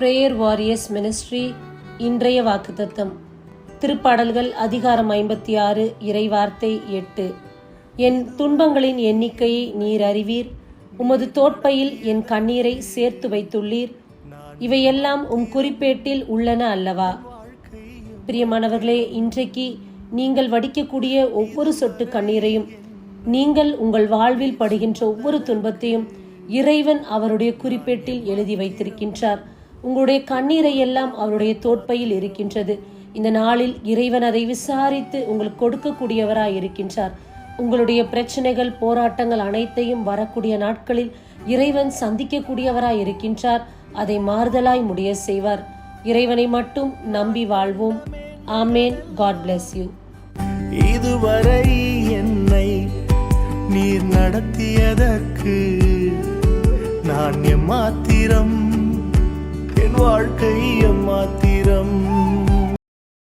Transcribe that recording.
Prayer warriors ministry. இன்றைய வாக்குத்தத்தம் திருப்பாடல்கள் அதிகாரம் 56 இறைவார்த்தை 8. என் துன்பங்களின் எண்ணிக்கையை நீர் அறிவீர், உமது தோட்பையில் என் கண்ணீரை சேர்த்து வைத்துள்ளீர், இவையெல்லாம் உம் குறிப்பேட்டில் உள்ளன அல்லவா? பிரியமானவர்களே, இன்றைக்கு நீங்கள் வடிக்கக்கூடிய ஒவ்வொரு சொட்டு கண்ணீரையும், நீங்கள் உங்கள் வாழ்வில் படுகின்ற ஒவ்வொரு துன்பத்தையும் இறைவன் அவருடைய குறிப்பேட்டில் எழுதி வைத்திருக்கின்றார். உங்களுடைய கண்ணீரை எல்லாம் அவருடைய தோட்பையில் இருக்கின்றது. இந்த நாளில் இறைவன் அதை விசாரித்து உங்களுக்கு கொடுக்கக்கூடியவராய் இருக்கின்றார். உங்களுடைய பிரச்சனைகள், போராட்டங்கள் அனைத்தையும் வரக்கூடிய நாட்களில் இறைவன் சந்திக்கக்கூடியவராய் இருக்கின்றார். அதை மாறுதலாய் முடிய செய்வார். இறைவனை மட்டும் நம்பி வாழ்வோம். ஆமேன். God bless you. இதுவரை என்னை நீர் நடத்தியதற்கு நான் எம்மாத்திரம் என் வாழ்க்கை